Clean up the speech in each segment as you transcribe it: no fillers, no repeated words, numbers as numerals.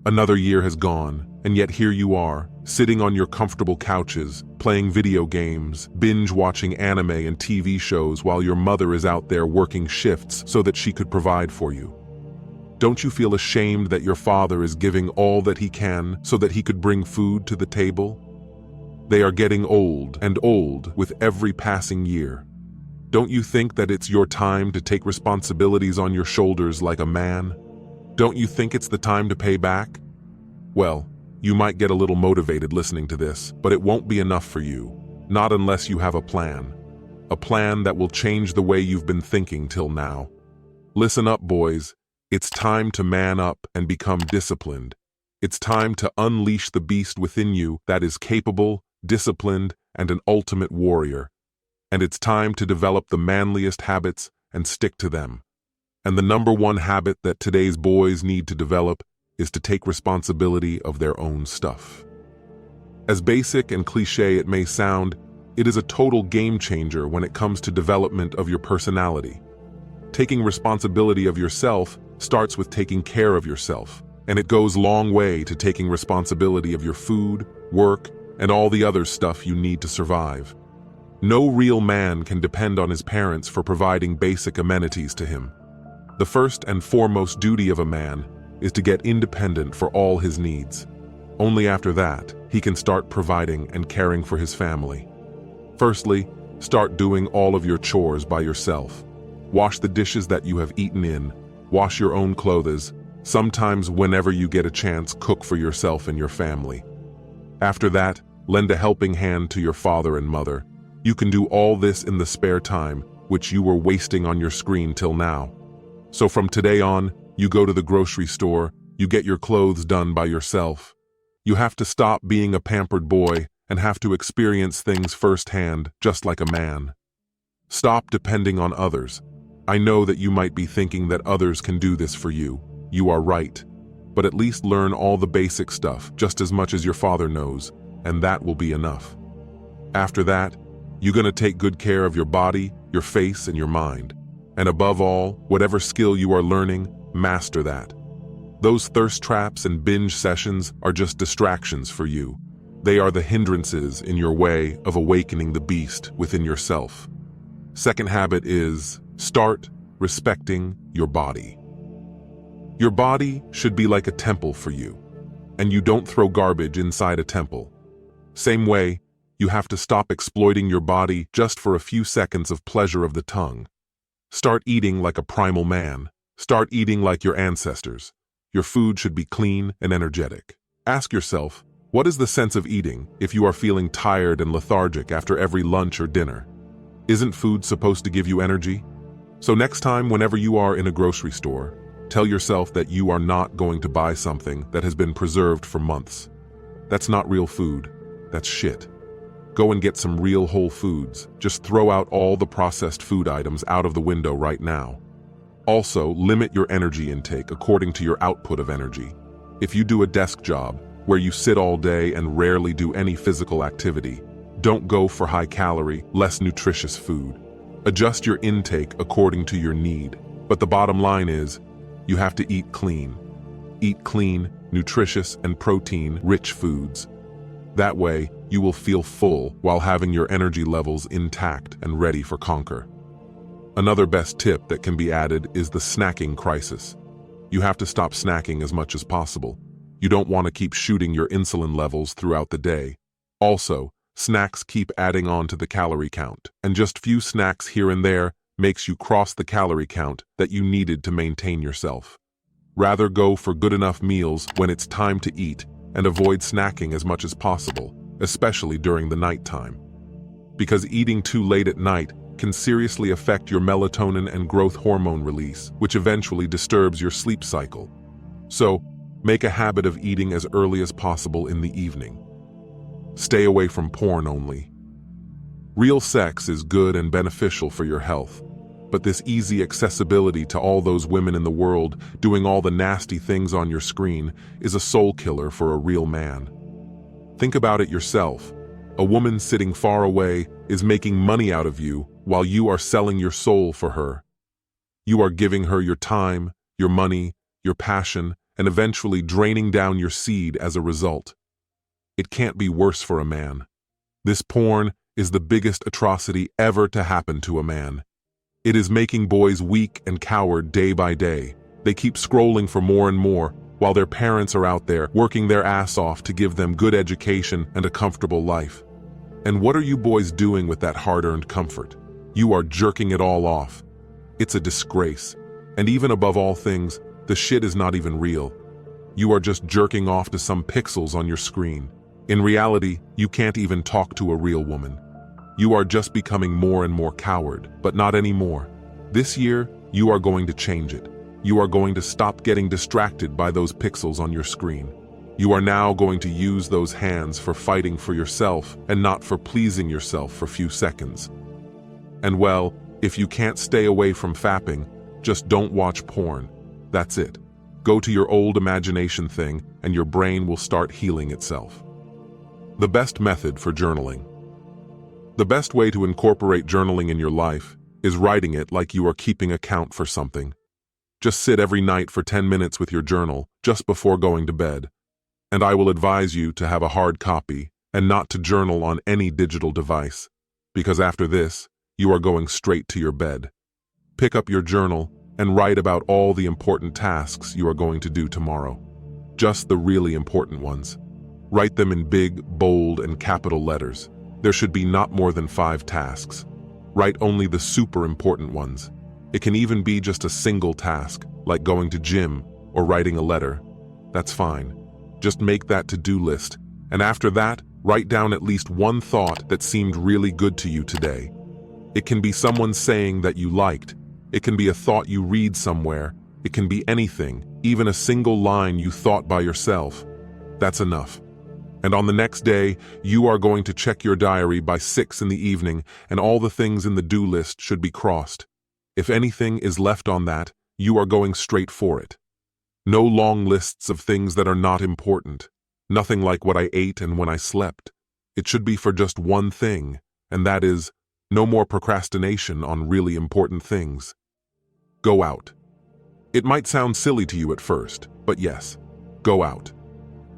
Another year has gone, and yet here you are, sitting on your comfortable couches, playing video games, binge-watching anime and TV shows while your mother is out there working shifts so that she could provide for you. Don't you feel ashamed that your father is giving all that he can so that he could bring food to the table? They are getting old and old with every passing year. Don't you think that it's your time to take responsibilities on your shoulders like a man? Don't you think it's the time to pay back? Well, you might get a little motivated listening to this, but it won't be enough for you. Not unless you have a plan. A plan that will change the way you've been thinking till now. Listen up, boys. It's time to man up and become disciplined. It's time to unleash the beast within you that is capable, disciplined, and an ultimate warrior. And it's time to develop the manliest habits and stick to them. And the number one habit that today's boys need to develop is to take responsibility of their own stuff. As basic and cliche it may sound, it is a total game changer when it comes to development of your personality. Taking responsibility of yourself starts with taking care of yourself, and it goes a long way to taking responsibility of your food, work, and all the other stuff you need to survive. No real man can depend on his parents for providing basic amenities to him. The first and foremost duty of a man is to get independent for all his needs. Only after that, he can start providing and caring for his family. Firstly, start doing all of your chores by yourself. Wash the dishes that you have eaten in, wash your own clothes, sometimes whenever you get a chance, cook for yourself and your family. After that, lend a helping hand to your father and mother. You can do all this in the spare time, which you were wasting on your screen till now. So from today on, you go to the grocery store, you get your clothes done by yourself. You have to stop being a pampered boy and have to experience things firsthand, just like a man. Stop depending on others. I know that you might be thinking that others can do this for you. You are right. But at least learn all the basic stuff, just as much as your father knows, and that will be enough. After that, you're gonna take good care of your body, your face, and your mind. And above all, whatever skill you are learning, master that. Those thirst traps and binge sessions are just distractions for you. They are the hindrances in your way of awakening the beast within yourself. Second habit is start respecting your body. Your body should be like a temple for you, and you don't throw garbage inside a temple. Same way, you have to stop exploiting your body just for a few seconds of pleasure of the tongue. Start eating like a primal man. Start eating like your ancestors. Your food should be clean and energetic. Ask yourself, what is the sense of eating if you are feeling tired and lethargic after every lunch or dinner? Isn't food supposed to give you energy? So next time whenever you are in a grocery store, tell yourself that you are not going to buy something that has been preserved for months. That's not real food. That's shit. Go and get some real whole foods. Just throw out all the processed food items out of the window right now. Also, limit your energy intake according to your output of energy. If you do a desk job, where you sit all day and rarely do any physical activity, don't go for high-calorie, less nutritious food. Adjust your intake according to your need. But the bottom line is, you have to eat clean. Eat clean, nutritious, and protein-rich foods. That way, you will feel full while having your energy levels intact and ready for conquer. Another best tip that can be added is the snacking crisis. You have to stop snacking as much as possible. You don't want to keep shooting your insulin levels throughout the day. Also, snacks keep adding on to the calorie count, and just few snacks here and there makes you cross the calorie count that you needed to maintain yourself. Rather go for good enough meals when it's time to eat and avoid snacking as much as possible, especially during the nighttime. Because eating too late at night can seriously affect your melatonin and growth hormone release, which eventually disturbs your sleep cycle. So, make a habit of eating as early as possible in the evening. Stay away from porn only. Real sex is good and beneficial for your health, but this easy accessibility to all those women in the world doing all the nasty things on your screen is a soul killer for a real man. Think about it yourself. A woman sitting far away is making money out of you while you are selling your soul for her. You are giving her your time, your money, your passion, and eventually draining down your seed as a result. It can't be worse for a man. This porn is the biggest atrocity ever to happen to a man. It is making boys weak and coward day by day. They keep scrolling for more and more, while their parents are out there working their ass off to give them good education and a comfortable life. And what are you boys doing with that hard-earned comfort? You are jerking it all off. It's a disgrace. And even above all things, the shit is not even real. You are just jerking off to some pixels on your screen. In reality, you can't even talk to a real woman. You are just becoming more and more coward, but not anymore. This year, you are going to change it. You are going to stop getting distracted by those pixels on your screen. You are now going to use those hands for fighting for yourself and not for pleasing yourself for a few seconds. And well, if you can't stay away from fapping, just don't watch porn. That's it. Go to your old imagination thing and your brain will start healing itself. The best method for journaling. The best way to incorporate journaling in your life is writing it like you are keeping account for something. Just sit every night for 10 minutes with your journal just before going to bed. And I will advise you to have a hard copy and not to journal on any digital device, because after this, you are going straight to your bed. Pick up your journal and write about all the important tasks you are going to do tomorrow. Just the really important ones. Write them in big, bold, and capital letters. There should be not more than 5 tasks. Write only the super important ones. It can even be just a single task, like going to gym or writing a letter. That's fine. Just make that to-do list, and after that, write down at least one thought that seemed really good to you today. It can be someone saying that you liked. It can be a thought you read somewhere. It can be anything, even a single line you thought by yourself. That's enough. And on the next day, you are going to check your diary by 6 in the evening, and all the things in the do list should be crossed. If anything is left on that, you are going straight for it. No long lists of things that are not important. Nothing like what I ate and when I slept. It should be for just one thing, and that is, no more procrastination on really important things. Go out. It might sound silly to you at first, but yes, go out.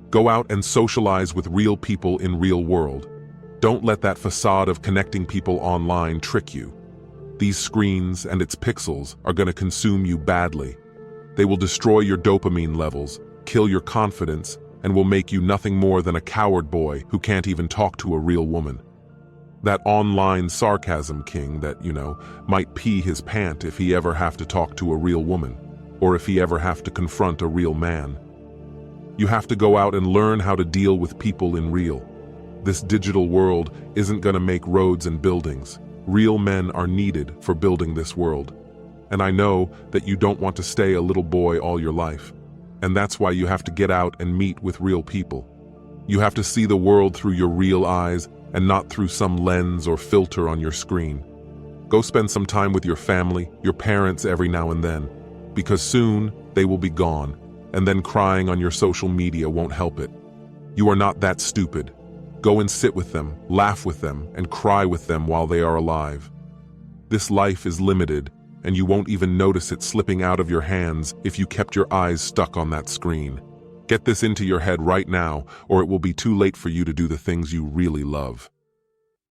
Go out and socialize with real people in real world. Don't let that facade of connecting people online trick you. These screens and its pixels are going to consume you badly. They will destroy your dopamine levels, kill your confidence, and will make you nothing more than a coward boy who can't even talk to a real woman. That online sarcasm king that, might pee his pant if he ever have to talk to a real woman, or if he ever have to confront a real man. You have to go out and learn how to deal with people in real. This digital world isn't going to make roads and buildings. Real men are needed for building this world. And I know that you don't want to stay a little boy all your life. And that's why you have to get out and meet with real people. You have to see the world through your real eyes and not through some lens or filter on your screen. Go spend some time with your family, your parents every now and then, because soon they will be gone, and then crying on your social media won't help it. You are not that stupid. Go and sit with them, laugh with them, and cry with them while they are alive. This life is limited, and you won't even notice it slipping out of your hands if you kept your eyes stuck on that screen. Get this into your head right now, or it will be too late for you to do the things you really love.